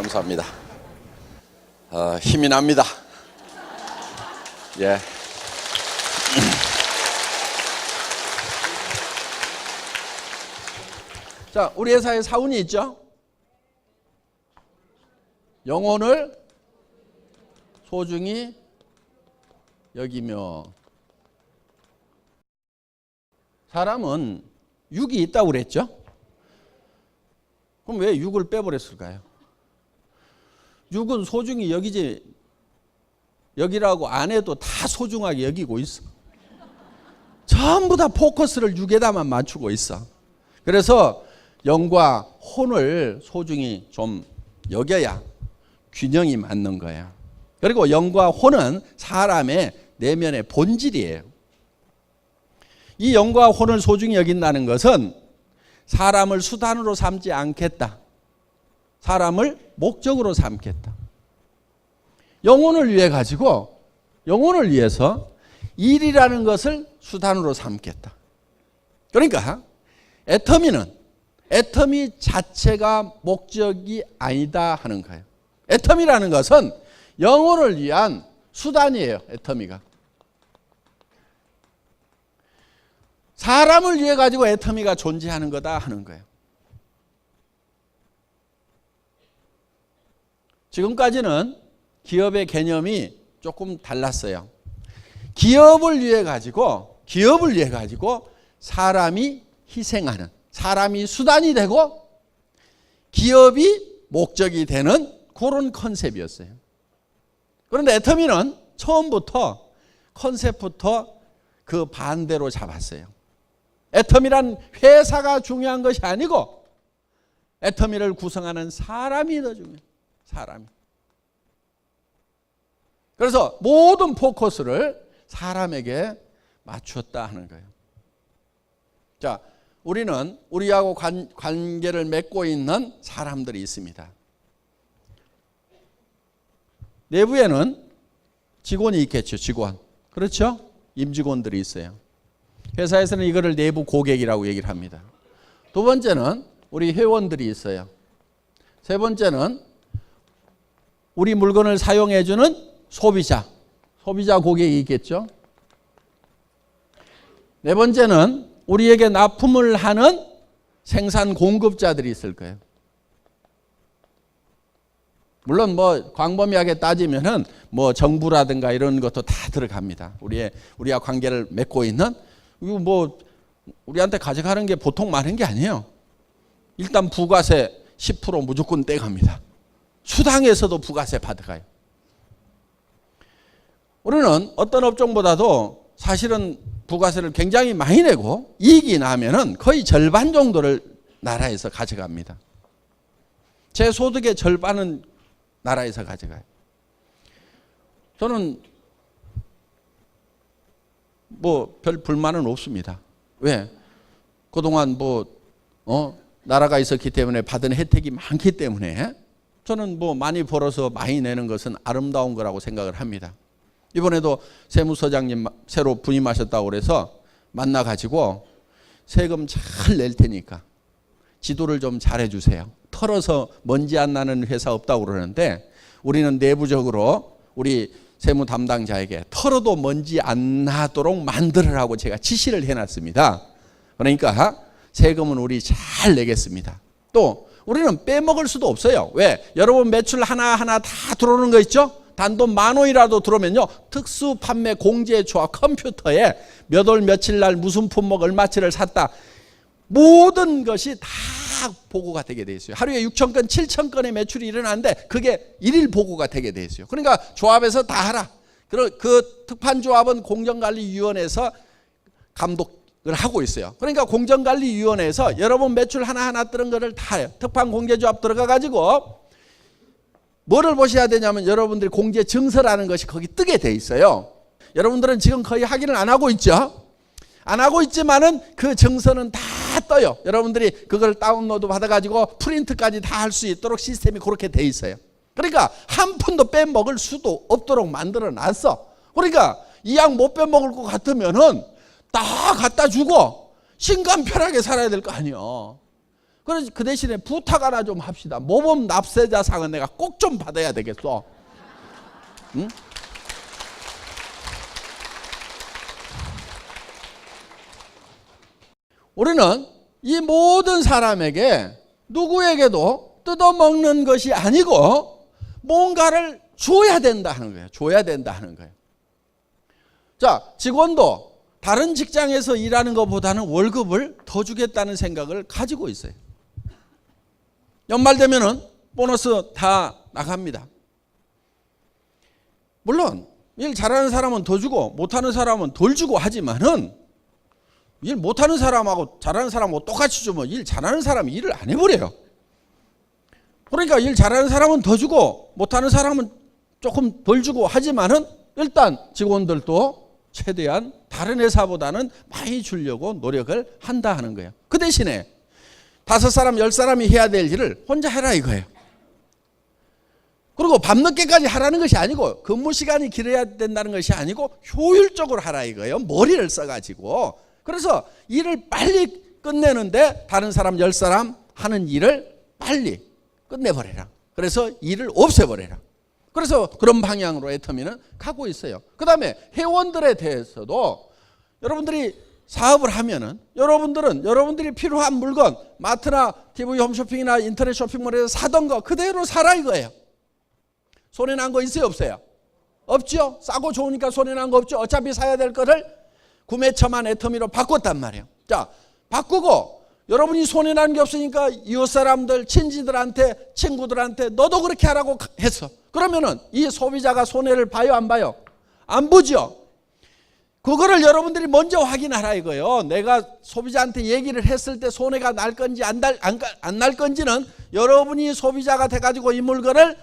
감사합니다. 힘이 납니다. 예. 자, 우리 회사에 사운이 있죠? 영혼을 소중히 여기며. 사람은 육이 있다고 그랬죠? 그럼 왜 육을 빼버렸을까요? 육은 소중히 여기지, 여기라고 안 해도 다 소중하게 여기고 있어. 전부 다 포커스를 육에다만 맞추고 있어. 그래서 영과 혼을 소중히 좀 여겨야 균형이 맞는 거야. 그리고 영과 혼은 사람의 내면의 본질이에요. 이 영과 혼을 소중히 여긴다는 것은 사람을 수단으로 삼지 않겠다. 사람을 목적으로 삼겠다. 영혼을 위해 가지고, 영혼을 위해서 일이라는 것을 수단으로 삼겠다. 그러니까 애터미 자체가 목적이 아니다 하는 거예요. 애터미라는 것은 영혼을 위한 수단이에요. 애터미가. 사람을 위해 가지고 애터미가 존재하는 거다 하는 거예요. 지금까지는 기업의 개념이 조금 달랐어요. 기업을 위해 가지고 사람이 희생하는, 사람이 수단이 되고 기업이 목적이 되는 그런 컨셉이었어요. 그런데 애터미는 처음부터 컨셉부터 그 반대로 잡았어요. 애터미란 회사가 중요한 것이 아니고 애터미를 구성하는 사람이 더 중요해요. 사람이. 그래서 모든 포커스를 사람에게 맞췄다 하는 거예요. 자, 우리는 우리하고 관계를 맺고 있는 사람들이 있습니다. 내부에는 직원이 있겠죠. 직원. 그렇죠? 임직원들이 있어요. 회사에서는 이거를 내부 고객이라고 얘기를 합니다. 두 번째는 우리 회원들이 있어요. 세 번째는 우리 물건을 사용해 주는 소비자 고객이 있겠죠. 네 번째는 우리에게 납품을 하는 생산 공급자들이 있을 거예요. 물론 뭐 광범위하게 따지면은 뭐 정부라든가 이런 것도 다 들어갑니다. 우리와 관계를 맺고 있는, 이거 뭐 우리한테 가져가는 게 보통 많은 게 아니에요. 일단 부가세 10% 무조건 떼갑니다. 수당에서도 부가세 받아가요. 우리는 어떤 업종보다도 사실은 부가세를 굉장히 많이 내고 이익이 나면은 거의 절반 정도를 나라에서 가져갑니다. 제 소득의 절반은 나라에서 가져가요. 저는 뭐 별 불만은 없습니다. 왜? 그동안 나라가 있었기 때문에 받은 혜택이 많기 때문에 저는 뭐 많이 벌어서 많이 내는 것은 아름다운 거라고 생각을 합니다. 이번에도 세무서장님 새로 부임하셨다고 그래서 만나가지고 세금 잘 낼 테니까 지도를 좀 잘해 주세요. 털어서 먼지 안 나는 회사 없다고 그러는데 우리는 내부적으로 우리 세무 담당자에게 털어도 먼지 안 나도록 만들으라고 제가 지시를 해놨습니다. 그러니까 세금은 우리 잘 내겠습니다. 또 우리는 빼먹을 수도 없어요. 왜? 여러분 매출 하나하나 다 들어오는 거 있죠? 단돈 10,000원이라도 들어오면요, 특수 판매 공제 조합 컴퓨터에 몇 월 며칠 날 무슨 품목 얼마치를 샀다, 모든 것이 다 보고가 되게 돼 있어요. 하루에 6,000건 7,000건의 매출이 일어나는데 그게 일일 보고가 되게 돼 있어요. 그러니까 조합에서 다 하라. 그 특판조합은 공정관리위원회에서 감독을 하고 있어요. 그러니까 공정관리위원회에서 여러분 매출 하나하나 뜨는 거를 다 해요. 특판공제조합 들어가 가지고 뭐를 보셔야 되냐면 여러분들이 공제 증서라는 것이 거기 뜨게 돼 있어요. 여러분들은 지금 거의 확인을 안 하고 있죠. 안 하고 있지만은 그 증서는 다 떠요. 여러분들이 그걸 다운로드 받아가지고 프린트까지 다 할 수 있도록 시스템이 그렇게 돼 있어요. 그러니까 한 푼도 빼먹을 수도 없도록 만들어 놨어. 그러니까 이 양 못 빼먹을 것 같으면은 다 갖다 주고 신간 편하게 살아야 될 거 아니에요. 그래서 그 대신에 부탁 하나 좀 합시다. 모범 납세자상은 내가 꼭 좀 받아야 되겠어. 응? 우리는 이 모든 사람에게 누구에게도 뜯어먹는 것이 아니고 뭔가를 줘야 된다 하는 거예요. 줘야 된다 하는 거예요. 자, 직원도 다른 직장에서 일하는 것보다는 월급을 더 주겠다는 생각을 가지고 있어요. 연말 되면은 보너스 다 나갑니다. 물론 일 잘하는 사람은 더 주고 못하는 사람은 덜 주고 하지만은 일 못하는 사람하고 잘하는 사람하고 똑같이 주면 일 잘하는 사람이 일을 안 해버려요. 그러니까 일 잘하는 사람은 더 주고 못하는 사람은 조금 덜 주고 하지만은 일단 직원들도 최대한 다른 회사보다는 많이 주려고 노력을 한다 하는 거예요. 그 대신에 5사람, 10사람이 해야 될 일을 혼자 해라 이거예요. 그리고 밤늦게까지 하라는 것이 아니고 근무 시간이 길어야 된다는 것이 아니고 효율적으로 하라 이거예요. 머리를 써가지고. 그래서 일을 빨리 끝내는데 다른 사람 10사람 하는 일을 빨리 끝내버려라. 그래서 일을 없애버려라. 그래서 그런 방향으로 애터미는 가고 있어요. 그 다음에 회원들에 대해서도 여러분들이 사업을 하면은 여러분들이 필요한 물건 마트나 TV 홈쇼핑이나 인터넷 쇼핑몰에서 사던 거 그대로 사라 이거예요. 손해난 거 있어요 없어요? 없죠. 싸고 좋으니까 손해난 거 없죠. 어차피 사야 될 거를 구매처만 애터미로 바꿨단 말이에요. 자, 바꾸고 여러분이 손해난 게 없으니까 이웃 사람들, 친지들한테, 친구들한테 너도 그렇게 하라고 했어. 그러면은 이 소비자가 손해를 봐요 안 봐요? 안 보죠. 그거를 여러분들이 먼저 확인하라 이거예요. 내가 소비자한테 얘기를 했을 때 손해가 날 건지 안 날 건지는 여러분이 소비자가 돼가지고 이 물건을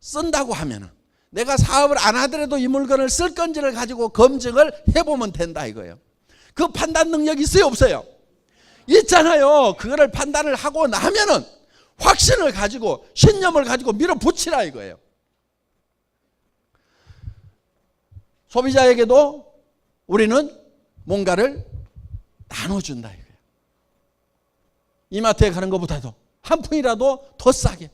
쓴다고 하면은 내가 사업을 안 하더라도 이 물건을 쓸 건지를 가지고 검증을 해보면 된다 이거예요. 그 판단 능력이 있어요 없어요? 있잖아요. 그거를 판단을 하고 나면은 확신을 가지고 신념을 가지고 밀어붙이라 이거예요. 소비자에게도 우리는 뭔가를 나눠준다 이거예요. 이마트에 가는 것보다도 한 푼이라도 더 싸게.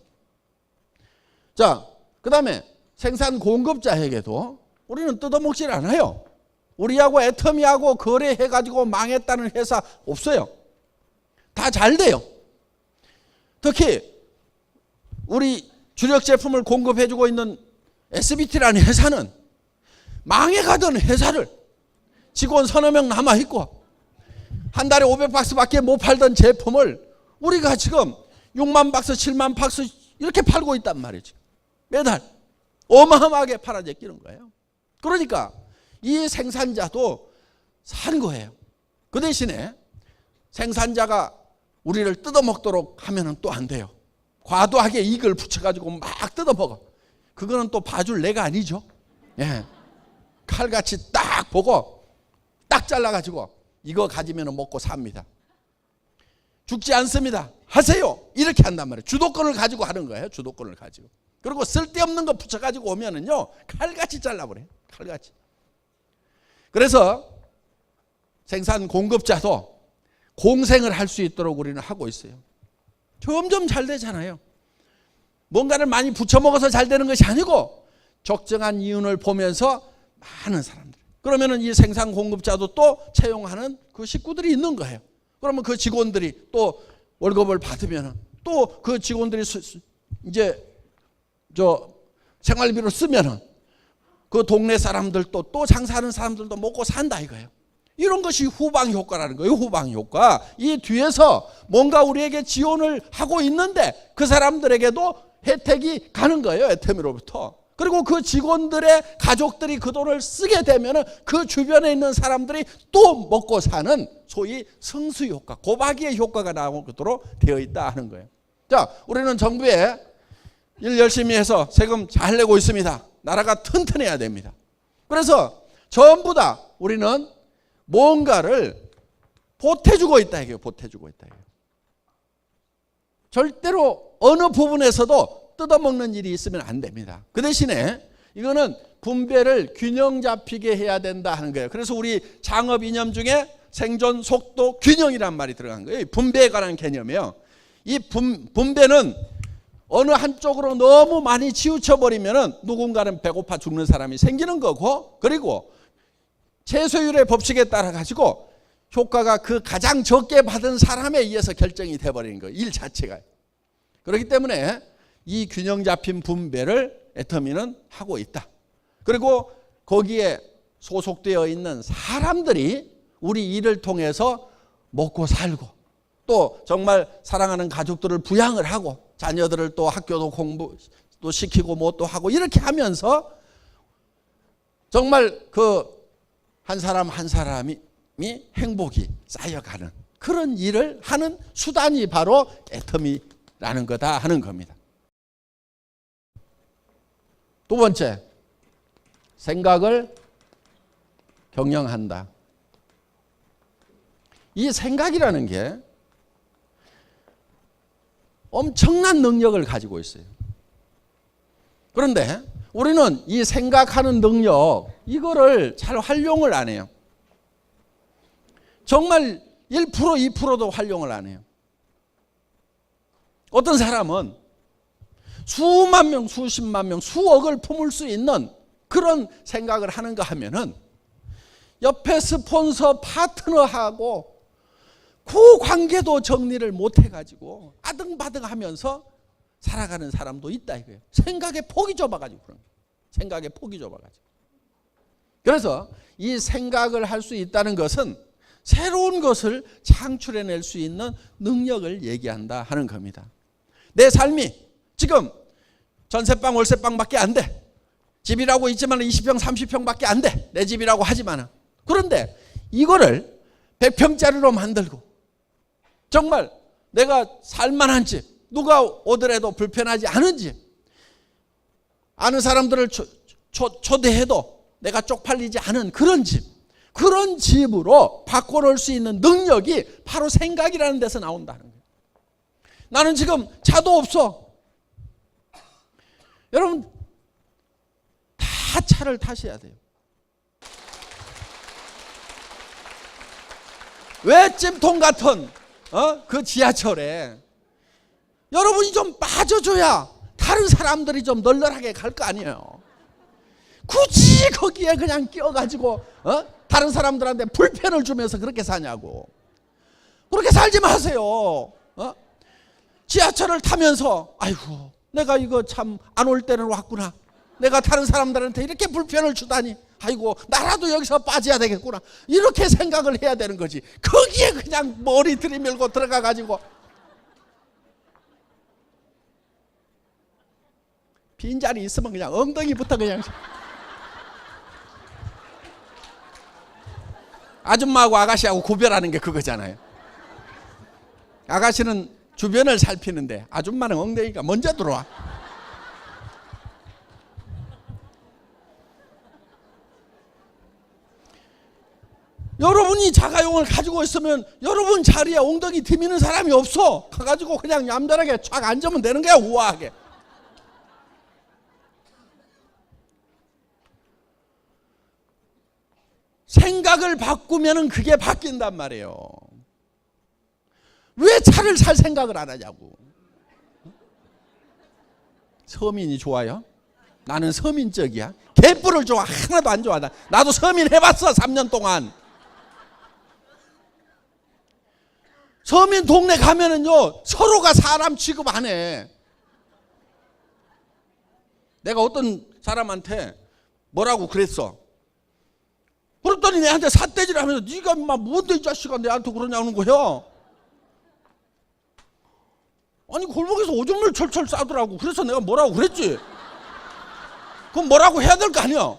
자, 그 다음에 생산 공급자에게도 우리는 뜯어먹질 않아요. 우리하고 애터미하고 거래해가지고 망했다는 회사 없어요. 다 잘 돼요. 특히 우리 주력 제품을 공급해주고 있는 SBT라는 회사는 망해가던 회사를 직원 서너 명 남아있고 한 달에 500박스밖에 못 팔던 제품을 우리가 지금 6만 박스, 7만 박스 이렇게 팔고 있단 말이죠. 매달 어마어마하게 팔아제끼는 거예요. 그러니까 이 생산자도 산 거예요. 그 대신에 생산자가 우리를 뜯어먹도록 하면은 또 안 돼요. 과도하게 이익을 붙여가지고 막 뜯어먹어. 그거는 또 봐줄 내가 아니죠. 예. 칼같이 딱 보고 딱 잘라가지고 이거 가지면 먹고 삽니다. 죽지 않습니다. 하세요. 이렇게 한단 말이에요. 주도권을 가지고 하는 거예요. 주도권을 가지고. 그리고 쓸데없는 거 붙여가지고 오면은요 칼같이 잘라버려요. 칼같이. 그래서 생산 공급자도 공생을 할 수 있도록 우리는 하고 있어요. 점점 잘 되잖아요. 뭔가를 많이 부쳐 먹어서 잘 되는 것이 아니고 적정한 이윤을 보면서 많은 사람들. 그러면은 이 생산 공급자도 또 채용하는 그 식구들이 있는 거예요. 그러면 그 직원들이 또 월급을 받으면은 또 그 직원들이 이제 생활비로 쓰면은 그 동네 사람들도 또 장사하는 사람들도 먹고 산다 이거예요. 이런 것이 후방 효과라는 거예요. 후방 효과. 이 뒤에서 뭔가 우리에게 지원을 하고 있는데 그 사람들에게도 혜택이 가는 거예요. 애터미로부터. 그리고 그 직원들의 가족들이 그 돈을 쓰게 되면 그 주변에 있는 사람들이 또 먹고 사는 소위 성수 효과, 고박이의 효과가 나오도록 되어 있다 하는 거예요. 자, 우리는 정부에 일 열심히 해서 세금 잘 내고 있습니다. 나라가 튼튼해야 됩니다. 그래서 전부 다 우리는 뭔가를 보태주고 있다 이게요. 보태주고 있다 이게요. 절대로 어느 부분에서도 뜯어먹는 일이 있으면 안 됩니다. 그 대신에 이거는 분배를 균형 잡히게 해야 된다 하는 거예요. 그래서 우리 창업 이념 중에 생존 속도 균형이란 말이 들어간 거예요. 분배에 관한 개념이에요. 이 분배는 어느 한쪽으로 너무 많이 치우쳐 버리면은 누군가는 배고파 죽는 사람이 생기는 거고, 그리고 최소율의 법칙에 따라 가지고 효과가 그 가장 적게 받은 사람에 의해서 결정이 돼 버리는 거예요. 일 자체가. 그렇기 때문에 이 균형 잡힌 분배를 애터미는 하고 있다. 그리고 거기에 소속되어 있는 사람들이 우리 일을 통해서 먹고 살고, 또 정말 사랑하는 가족들을 부양을 하고, 자녀들을 또 학교도 공부 또 시키고 뭐 또 하고, 이렇게 하면서 정말 그 한 사람 한 사람이 행복이 쌓여가는 그런 일을 하는 수단이 바로 애터미라는 거다 하는 겁니다. 두 번째, 생각을 경영한다. 이 생각이라는 게 엄청난 능력을 가지고 있어요. 그런데 우리는 이 생각하는 능력, 이거를 잘 활용을 안 해요. 정말 1%, 2%도 활용을 안 해요. 어떤 사람은 수만 명, 수십만 명, 수억을 품을 수 있는 그런 생각을 하는가 하면은 옆에 스폰서 파트너하고 그 관계도 정리를 못 해가지고 아등바등하면서 살아가는 사람도 있다 이거예요. 생각의 폭이 좁아가지고 그런 거예요. 생각의 폭이 좁아가지고. 그래서 이 생각을 할 수 있다는 것은 새로운 것을 창출해낼 수 있는 능력을 얘기한다 하는 겁니다. 내 삶이 지금 전세방 월세방밖에 안 돼. 집이라고 있지만 20평 30평밖에 안 돼. 내 집이라고 하지만. 그런데 이거를 100평짜리로 만들고 정말 내가 살만한 집, 누가 오더라도 불편하지 않은 집, 아는 사람들을 초대해도 내가 쪽팔리지 않은 그런 집, 그런 집으로 바꿔놓을 수 있는 능력이 바로 생각이라는 데서 나온다는 거예요. 나는 지금 차도 없어. 여러분 다 차를 타셔야 돼요. 왜 찜통 같은 그 지하철에 여러분이 좀 빠져줘야 다른 사람들이 좀 널널하게 갈 거 아니에요. 굳이 거기에 그냥 끼어가지고 다른 사람들한테 불편을 주면서 그렇게 사냐고. 그렇게 살지 마세요. 지하철을 타면서 아이고 내가 이거 참 안 올 때로 왔구나. 내가 다른 사람들한테 이렇게 불편을 주다니. 아이고 나라도 여기서 빠져야 되겠구나. 이렇게 생각을 해야 되는 거지. 거기에 그냥 머리 들이밀고 들어가가지고 빈자리 있으면 그냥 엉덩이부터 그냥. 아줌마하고 아가씨하고 구별하는 게 그거잖아요. 아가씨는 주변을 살피는데 아줌마는 엉덩이가 먼저 들어와. 여러분이 자가용을 가지고 있으면 여러분 자리에 엉덩이 디미는 사람이 없어. 가가지고 그냥 얌전하게 쫙 앉으면 되는 거야. 우아하게. 생각을 바꾸면 그게 바뀐단 말이에요. 왜 차를 살 생각을 안 하냐고. 서민이 좋아요? 나는 서민적이야. 개뿔을 좋아. 하나도 안 좋아. 나도 서민 해봤어 3년 동안. 서민 동네 가면은요 서로가 사람 취급 안 해. 내가 어떤 사람한테 뭐라고 그랬어. 그랬더니 내한테 삿대질을 하면서 네가 인마 뭔데 이 자식아 내한테 그러냐는 거야. 아니 골목에서 오줌을 철철 싸더라고. 그래서 내가 뭐라고 그랬지. 그럼 뭐라고 해야 될 거 아니야.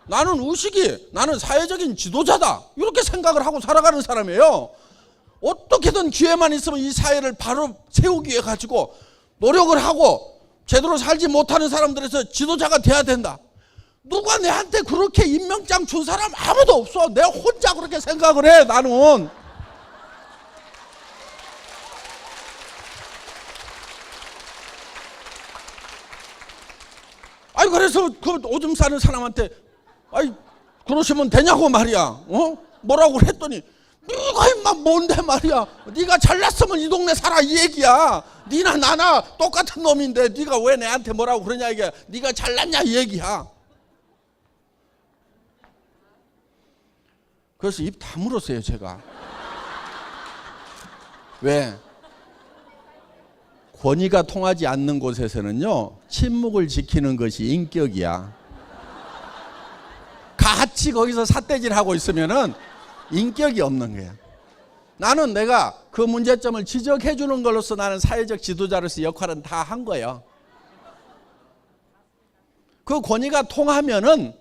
나는 의식이 나는 사회적인 지도자다 이렇게 생각을 하고 살아가는 사람이에요. 어떻게든 기회만 있으면 이 사회를 바로 세우기 위해 가지고 노력을 하고 제대로 살지 못하는 사람들에서 지도자가 돼야 된다. 누가 내한테 그렇게 임명장 준 사람 아무도 없어. 내가 혼자 그렇게 생각을 해. 나는 아니 그래서 그 오줌 싸는 사람한테 아이 그러시면 되냐고 말이야. 뭐라고 했더니 네가 임마 뭔데 말이야. 네가 잘났으면 이 동네 살아 이 얘기야. 네나 나나 똑같은 놈인데 네가 왜 내한테 뭐라고 그러냐 이게. 네가 잘났냐 이 얘기야. 그래서 입 다물었어요 제가. 왜? 권위가 통하지 않는 곳에서는요 침묵을 지키는 것이 인격이야. 같이 거기서 삿대질하고 있으면은 인격이 없는 거야. 나는 내가 그 문제점을 지적해 주는 걸로서 나는 사회적 지도자로서 역할은 다 한 거예요. 그 권위가 통하면은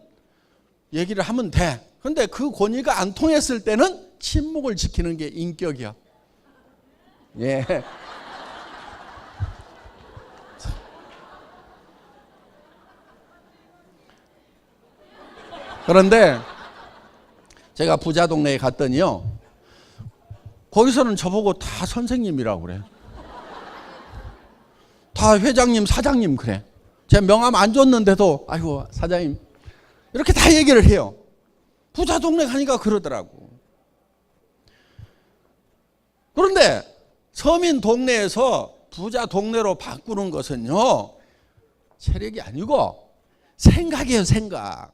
얘기를 하면 돼. 근데 그 권위가 안 통했을 때는 침묵을 지키는 게 인격이야. 예. 그런데 제가 부자 동네에 갔더니요 거기서는 저보고 다 선생님이라고 그래. 다 회장님 사장님 그래. 제 명함 안 줬는데도 아이고 사장님 이렇게 다 얘기를 해요. 부자 동네 가니까 그러더라고. 그런데 서민 동네에서 부자 동네로 바꾸는 것은요 체력이 아니고 생각이에요. 생각.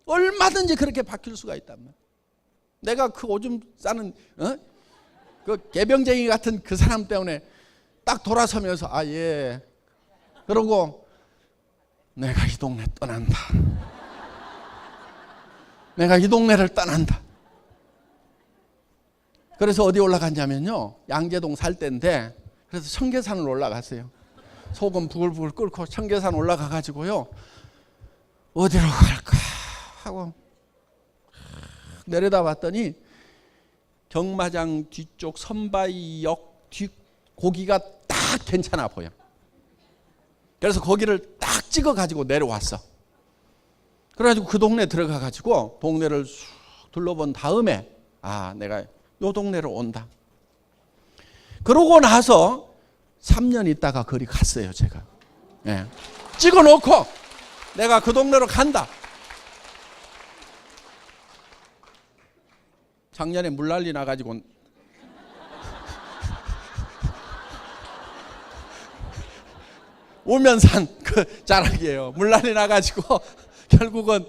얼마든지 그렇게 바뀔 수가 있단 말이야. 내가 그 오줌 싸는 그 개병쟁이 같은 그 사람 때문에 딱 돌아서면서 아 예 그러고 내가 이 동네 떠난다. 내가 이 동네를 떠난다. 그래서 어디 올라갔냐면요 양재동 살 때인데 그래서 청계산을 올라갔어요. 소금 부글부글 끓고 청계산 올라가 가지고요 어디로 갈까 하고 내려다 봤더니 경마장 뒤쪽 선바위역 뒤 고기가 딱 괜찮아 보여. 그래서 거기를 딱 찍어 가지고 내려왔어. 그래가지고 그 동네 들어가 가지고 동네를 쑥 둘러본 다음에 아 내가 요 동네로 온다. 그러고 나서 3년 있다가 거기 갔어요 제가. 예. 찍어 놓고 내가 그 동네로 간다. 작년에 물난리 나가지고 오면산 그 자락이에요. 물난리 나가지고 결국은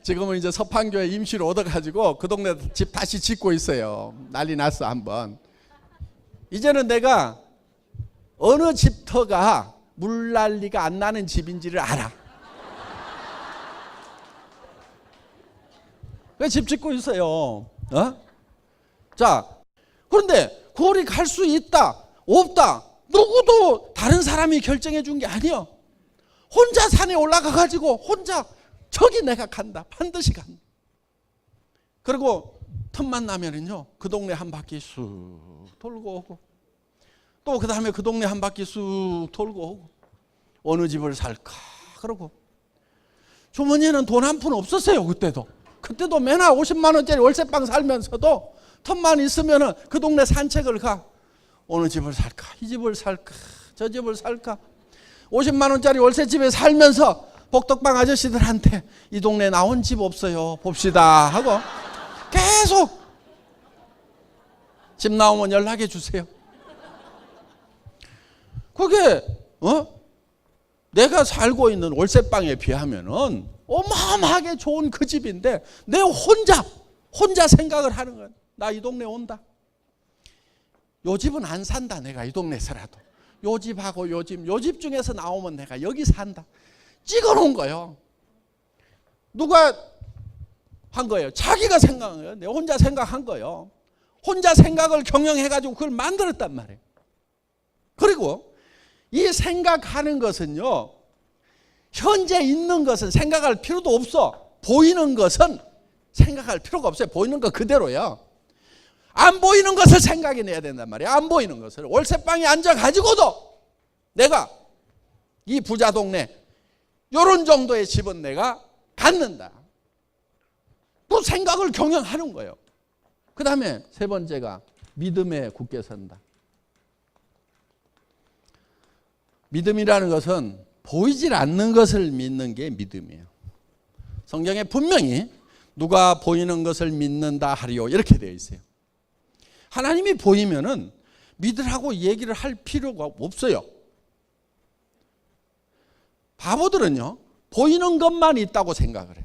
지금은 이제 서판교에 임시로 얻어가지고 그 동네 집 다시 짓고 있어요. 난리 났어 한번. 이제는 내가 어느 집터가 물난리가 안 나는 집인지를 알아. 그 집 짓고 있어요. 자, 그런데 거기 갈 수 있다, 없다, 누구도 다른 사람이 결정해 준 게 아니야. 혼자 산에 올라가 가지고 혼자 저기 내가 간다, 반드시 간다. 그리고 틈만 나면은요, 그 동네 한 바퀴 쑥 돌고 오고, 또 그 다음에 그 동네 한 바퀴 쑥 돌고 오고, 어느 집을 살까 그러고. 주머니에는 돈 한 푼 없었어요 그때도. 그때도 맨날 50만 원짜리 월세방 살면서도 틈만 있으면은 그 동네 산책을 가. 어느 집을 살까? 이 집을 살까? 저 집을 살까? 50만 원짜리 월세집에 살면서 복덕방 아저씨들한테 이 동네 나온 집 없어요 봅시다 하고 계속 집 나오면 연락해 주세요. 그게 내가 살고 있는 월세방에 비하면은 어마어마하게 좋은 그 집인데 내 혼자 생각을 하는 거야. 나 이 동네 온다. 요 집은 안 산다. 내가 이 동네에서라도 요 집하고 요 집 중에서 나오면 내가 여기 산다. 찍어놓은 거예요. 누가 한 거예요? 자기가 생각한 거예요. 내가 혼자 생각한 거예요. 혼자 생각을 경영해가지고 그걸 만들었단 말이에요. 그리고 이 생각하는 것은요, 현재 있는 것은 생각할 필요도 없어. 보이는 것은 생각할 필요가 없어요. 보이는 거 그대로요. 안 보이는 것을 생각해내야 된단 말이에요. 안 보이는 것을. 월세방에 앉아가지고도 내가 이 부자 동네 이런 정도의 집은 내가 갖는다. 또 생각을 경영하는 거예요. 그 다음에 세 번째가 믿음에 굳게 선다. 믿음이라는 것은 보이질 않는 것을 믿는 게 믿음이에요. 성경에 분명히 누가 보이는 것을 믿는다 하리요 이렇게 되어 있어요. 하나님이 보이면은 믿으라고 얘기를 할 필요가 없어요. 바보들은요, 보이는 것만 있다고 생각을 해요.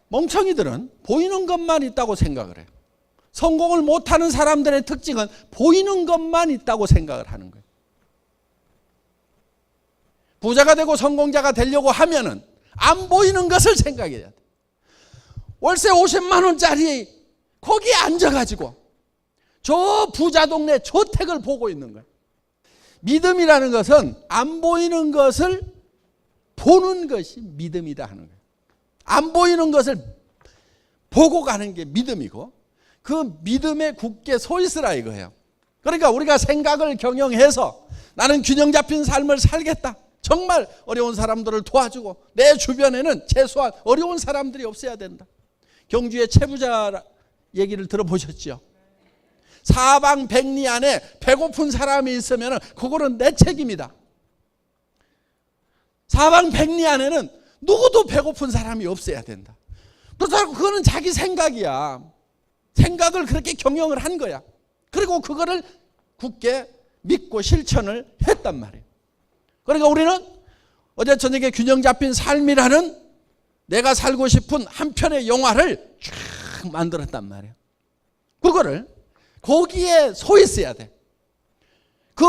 멍청이들은 보이는 것만 있다고 생각을 해요. 성공을 못하는 사람들의 특징은 보이는 것만 있다고 생각을 하는 거예요. 부자가 되고 성공자가 되려고 하면은 안 보이는 것을 생각해야 돼. 월세 50만 원짜리 거기에 앉아가지고 저 부자 동네 저택을 보고 있는 거예요. 믿음이라는 것은 안 보이는 것을 보는 것이 믿음이다 하는 거예요. 안 보이는 것을 보고 가는 게 믿음이고 그 믿음에 굳게 서 있으라 이거예요. 그러니까 우리가 생각을 경영해서 나는 균형 잡힌 삶을 살겠다. 정말 어려운 사람들을 도와주고 내 주변에는 최소한 어려운 사람들이 없어야 된다. 경주의 채부자 얘기를 들어보셨죠? 사방백리 안에 배고픈 사람이 있으면 그거는 내 책임이다. 사방백리 안에는 누구도 배고픈 사람이 없어야 된다. 그렇다고 그거는 자기 생각이야. 생각을 그렇게 경영을 한 거야. 그리고 그거를 굳게 믿고 실천을 했단 말이에요. 그러니까 우리는 어제 저녁에 균형 잡힌 삶이라는 내가 살고 싶은 한 편의 영화를 쫙 만들었단 말이에요. 그거를 거기에 서 있어야 돼. 그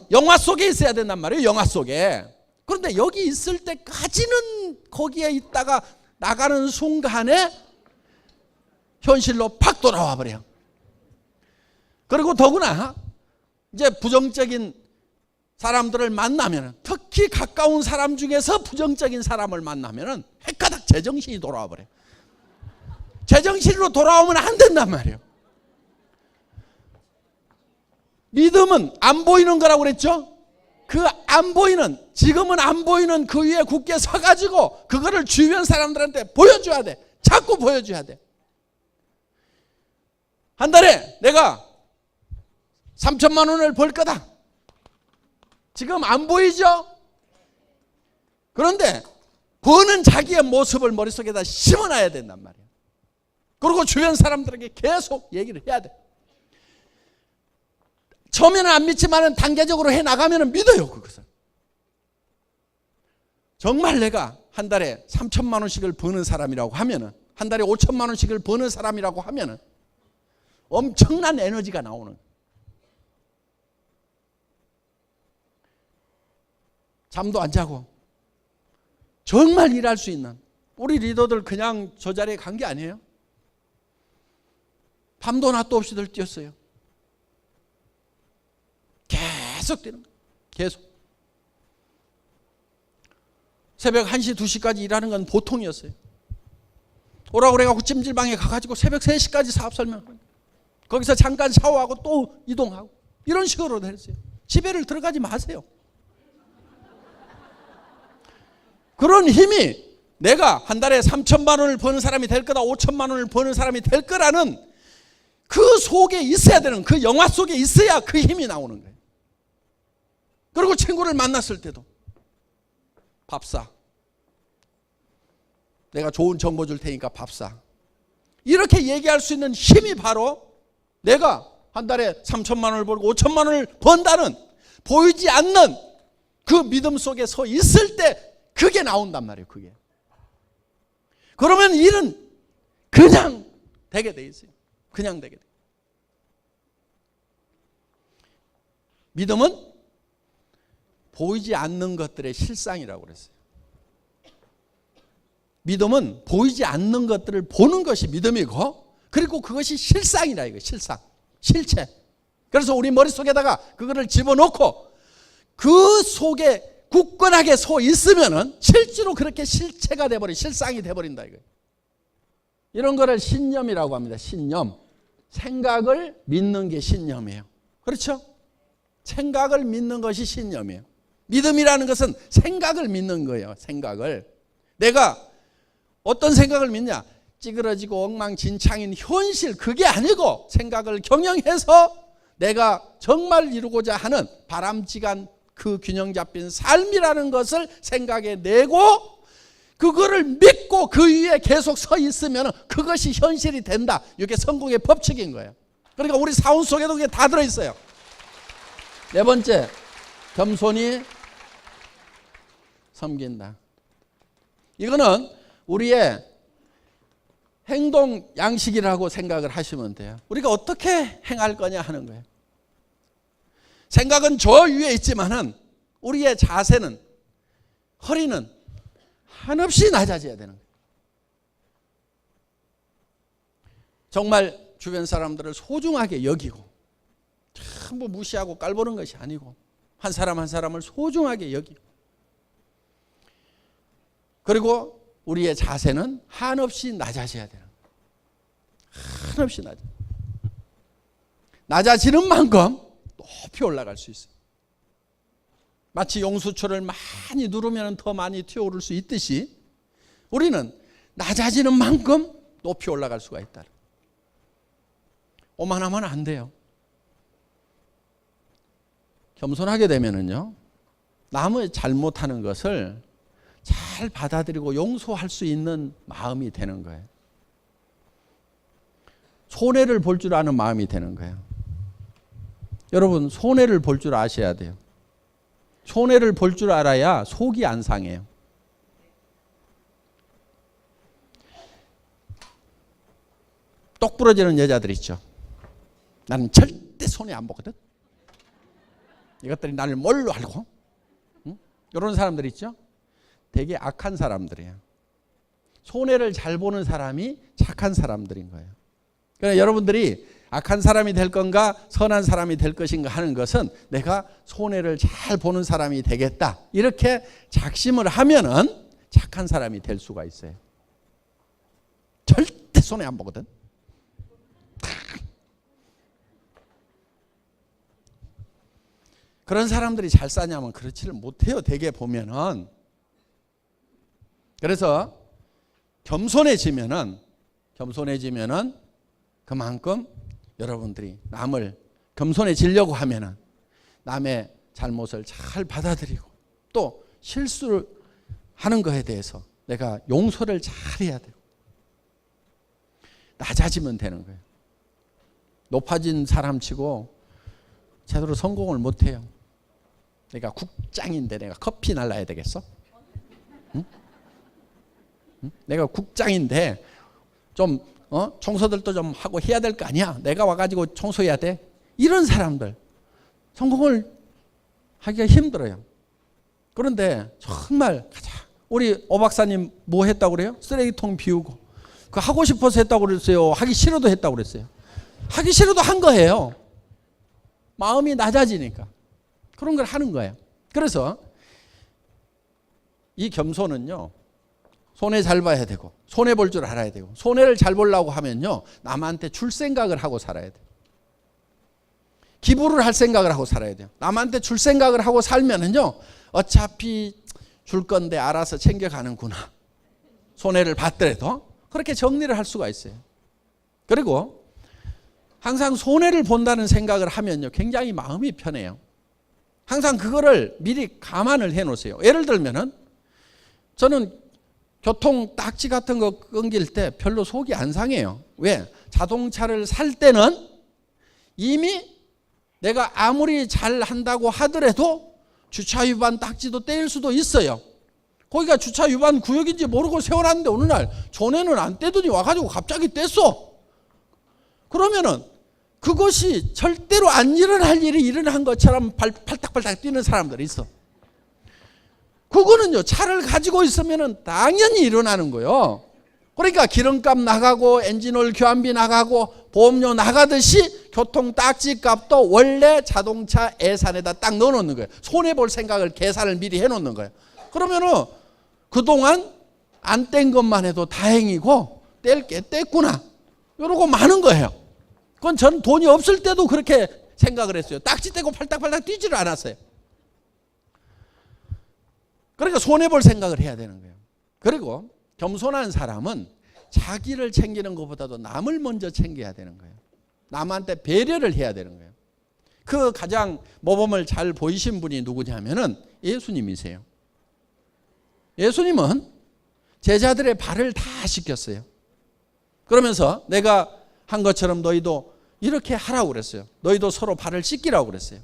영화 속에 있어야 된단 말이에요. 영화 속에. 그런데 여기 있을 때까지는 거기에 있다가 나가는 순간에 현실로 팍 돌아와 버려요. 그리고 더구나 이제 부정적인 사람들을 만나면, 특히 가까운 사람 중에서 부정적인 사람을 만나면 헷가닥 제정신이 돌아와 버려요. 제정신으로 돌아오면 안 된단 말이에요. 믿음은 안 보이는 거라고 그랬죠? 그 안 보이는, 지금은 안 보이는 그 위에 굳게 서가지고 그거를 주변 사람들한테 보여줘야 돼. 자꾸 보여줘야 돼. 한 달에 내가 3천만 원을 벌 거다. 지금 안 보이죠? 그런데 버는 자기의 모습을 머릿속에다 심어놔야 된단 말이에요. 그리고 주변 사람들에게 계속 얘기를 해야 돼. 처음에는 안 믿지만 단계적으로 해나가면 믿어요. 그것을. 정말 내가 한 달에 3천만 원씩을 버는 사람이라고 하면, 한 달에 5천만 원씩을 버는 사람이라고 하면 엄청난 에너지가 나오는 거예요. 잠도 안 자고 정말 일할 수 있는 우리 리더들 그냥 저 자리에 간 게 아니에요. 밤도 낮도 없이들 뛰었어요. 계속 뛰는 거예요. 계속. 새벽 1시, 2시까지 일하는 건 보통이었어요. 오라고 그래가지고 찜질방에 가가지고 새벽 3시까지 사업 설명하고 거기서 잠깐 샤워하고 또 이동하고 이런 식으로 했어요. 집에를 들어가지 마세요. 그런 힘이 내가 한 달에 3천만 원을 버는 사람이 될 거다, 5천만 원을 버는 사람이 될 거라는 그 속에 있어야 되는, 그 영화 속에 있어야 그 힘이 나오는 거예요. 그리고 친구를 만났을 때도 밥 사. 내가 좋은 정보 줄 테니까 밥 사. 이렇게 얘기할 수 있는 힘이 바로 내가 한 달에 3천만 원을 벌고 5천만 원을 번다는 보이지 않는 그 믿음 속에 서 있을 때 그게 나온단 말이에요. 그게. 그러면 일은 그냥 되게 돼 있어요. 그냥 되게 돼. 믿음은 보이지 않는 것들의 실상이라고 그랬어요. 믿음은 보이지 않는 것들을 보는 것이 믿음이고, 그리고 그것이 실상이라 이거예요. 실상, 실체. 그래서 우리 머릿속에다가 그거를 집어넣고 그 속에 굳건하게 서 있으면은 실제로 그렇게 실체가 돼버린, 실상이 돼버린다 이거예요. 이런 거를 신념이라고 합니다. 신념. 생각을 믿는 게 신념이에요. 그렇죠? 생각을 믿는 것이 신념이에요. 믿음이라는 것은 생각을 믿는 거예요. 생각을. 내가 어떤 생각을 믿냐? 찌그러지고 엉망진창인 현실, 그게 아니고 생각을 경영해서 내가 정말 이루고자 하는 바람직한 그 균형 잡힌 삶이라는 것을 생각해 내고 그거를 믿고 그 위에 계속 서 있으면 그것이 현실이 된다. 이게 성공의 법칙인 거예요. 그러니까 우리 사원 속에도 그게 다 들어있어요. 네 번째, 겸손히 섬긴다. 이거는 우리의 행동 양식이라고 생각을 하시면 돼요. 우리가 어떻게 행할 거냐 하는 거예요. 생각은 저 위에 있지만은 우리의 자세는, 허리는 한없이 낮아져야 되는 거예요. 정말 주변 사람들을 소중하게 여기고, 전부 무시하고 깔보는 것이 아니고 한 사람 한 사람을 소중하게 여기고, 그리고 우리의 자세는 한없이 낮아져야 되는 거예요. 한없이 낮아지는 만큼 높이 올라갈 수 있어요. 마치 용수철을 많이 누르면 더 많이 튀어오를 수 있듯이 우리는 낮아지는 만큼 높이 올라갈 수가 있다. 오만하면 안 돼요. 겸손하게 되면은요, 남의 잘못하는 것을 잘 받아들이고 용서할 수 있는 마음이 되는 거예요. 손해를 볼 줄 아는 마음이 되는 거예요. 여러분, 손해를 볼 줄 아셔야 돼요. 손해를 볼 줄 알아야 속이 안 상해요. 똑 부러지는 여자들 있죠. 나는 절대 손해 안 보거든. 이것들이 나를 뭘로 알고? 응? 이런 사람들 있죠. 되게 악한 사람들이에요. 손해를 잘 보는 사람이 착한 사람들인 거예요. 그러니까 여러분들이 악한 사람이 될 건가 선한 사람이 될 것인가 하는 것은 내가 손해를 잘 보는 사람이 되겠다, 이렇게 작심을 하면은 착한 사람이 될 수가 있어요. 절대 손해 안 보거든. 그런 사람들이 잘 사냐면 그렇지를 못해요. 대개 보면은. 그래서 겸손해지면은 그만큼 여러분들이 남을 겸손해지려고 하면은 남의 잘못을 잘 받아들이고 또 실수를 하는 것에 대해서 내가 용서를 잘 해야 되고 낮아지면 되는 거예요. 높아진 사람치고 제대로 성공을 못해요. 내가 국장인데 내가 커피 날라야 되겠어? 응? 응? 내가 국장인데 좀 청소들도 좀 하고 해야 될 거 아니야. 내가 와가지고 청소해야 돼. 이런 사람들 성공을 하기가 힘들어요. 그런데 정말 우리 오 박사님 뭐 했다고 그래요? 쓰레기통 비우고. 그 하고 싶어서 했다고 그랬어요? 하기 싫어도 했다고 그랬어요? 하기 싫어도 한 거예요. 마음이 낮아지니까 그런 걸 하는 거예요. 그래서 이 겸손은요, 손해 잘 봐야 되고 손해 볼 줄 알아야 되고, 손해를 잘 보려고 하면요 남한테 줄 생각을 하고 살아야 돼요. 기부를 할 생각을 하고 살아야 돼요. 남한테 줄 생각을 하고 살면은요 어차피 줄 건데 알아서 챙겨가는구나, 손해를 받더라도 그렇게 정리를 할 수가 있어요. 그리고 항상 손해를 본다는 생각을 하면요 굉장히 마음이 편해요. 항상 그거를 미리 감안을 해 놓으세요. 예를 들면은 저는 교통 딱지 같은 거 끊길 때 별로 속이 안 상해요. 왜? 자동차를 살 때는 이미 내가 아무리 잘 한다고 하더라도 주차 위반 딱지도 떼일 수도 있어요. 거기가 주차 위반 구역인지 모르고 세워놨는데 어느 날 전에는 안 떼더니 와가지고 갑자기 뗐어. 그러면은 그것이 절대로 안 일어날 일이 일어난 것처럼 팔딱팔딱 뛰는 사람들이 있어. 그거는요 차를 가지고 있으면 당연히 일어나는 거예요. 그러니까 기름값 나가고 엔진오일 교환비 나가고 보험료 나가듯이 교통 딱지 값도 원래 자동차 예산에다 딱 넣어놓는 거예요. 손해볼 생각을 계산을 미리 해놓는 거예요. 그러면은 그동안 안 뗀 것만 해도 다행이고 뗄 게 뗐구나 이러고 마는 거예요. 그건 저는 돈이 없을 때도 그렇게 생각을 했어요. 딱지 떼고 팔딱팔딱 뛰지를 않았어요. 그러니까 손해볼 생각을 해야 되는 거예요. 그리고 겸손한 사람은 자기를 챙기는 것보다도 남을 먼저 챙겨야 되는 거예요. 남한테 배려를 해야 되는 거예요. 그 가장 모범을 잘 보이신 분이 누구냐면은 예수님이세요. 예수님은 제자들의 발을 다 씻겼어요. 그러면서 내가 한 것처럼 너희도 이렇게 하라고 그랬어요. 너희도 서로 발을 씻기라고 그랬어요.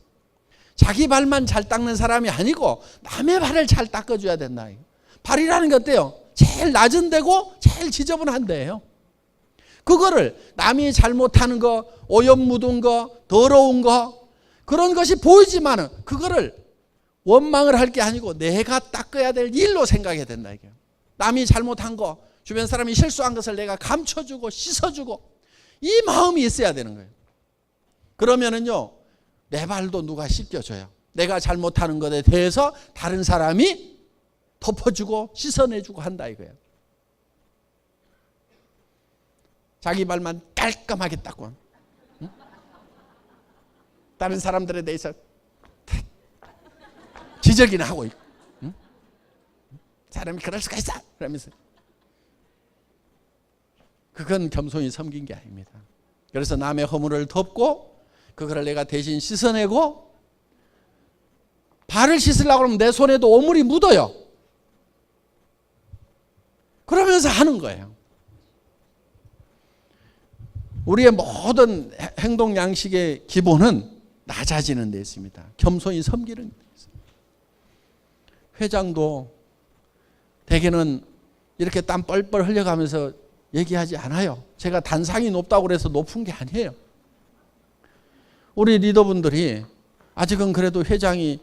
자기 발만 잘 닦는 사람이 아니고 남의 발을 잘 닦아줘야 된다. 발이라는 게 어때요? 제일 낮은 데고 제일 지저분한 데예요. 그거를 남이 잘못하는 거, 오염 묻은 거, 더러운 거, 그런 것이 보이지만은 그거를 원망을 할 게 아니고 내가 닦아야 될 일로 생각해야 된다. 이게 남이 잘못한 거, 주변 사람이 실수한 것을 내가 감춰주고 씻어주고 이 마음이 있어야 되는 거예요. 그러면은요, 내 발도 누가 씻겨줘요. 내가 잘못하는 것에 대해서 다른 사람이 덮어주고 씻어내주고 한다 이거예요. 자기 발만 깔끔하게 닦고, 응? 다른 사람들에 대해서 지적이나 하고 있고, 응? 사람이 그럴 수가 있어 그러면서, 그건 겸손히 섬긴 게 아닙니다. 그래서 남의 허물을 덮고 그거를 내가 대신 씻어내고, 발을 씻으려고 하면 내 손에도 오물이 묻어요. 그러면서 하는 거예요. 우리의 모든 행동 양식의 기본은 낮아지는 데 있습니다. 겸손히 섬기는 데 있습니다. 회장도 대개는 이렇게 땀 뻘뻘 흘려가면서 얘기하지 않아요. 제가 단상이 높다고 그래서 높은 게 아니에요. 우리 리더분들이 아직은 그래도 회장이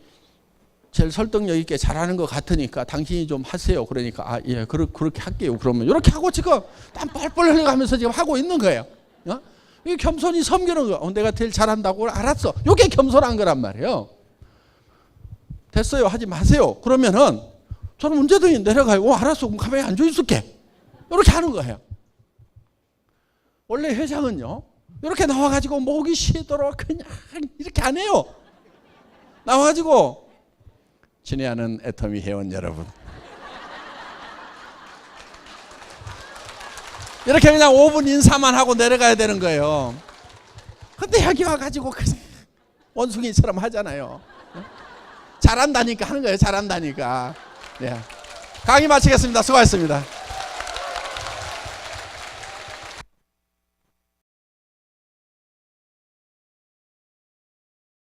제일 설득력 있게 잘하는 것 같으니까 당신이 좀 하세요. 그러니까 예, 그렇게 할게요. 그러면 이렇게 하고 지금 땀 뻘뻘 흘려가면서 지금 하고 있는 거예요. 이게 겸손히 섬기는 거예요. 내가 제일 잘한다고 알았어. 이게 겸손한 거란 말이에요. 됐어요. 하지 마세요. 그러면은 저는 언제든지 내려가요. 알았어. 그럼 가만히 앉아 있을게. 이렇게 하는 거예요. 원래 회장은요, 이렇게 나와가지고 목이 쉬도록 그냥 이렇게 안 해요. 나와가지고 친애하는 애터미 회원 여러분, 이렇게 그냥 5분 인사만 하고 내려가야 되는 거예요. 근데 여기 와가지고 그냥 원숭이처럼 하잖아요. 잘한다니까 하는 거예요. 잘한다니까. 네. 강의 마치겠습니다. 수고하셨습니다.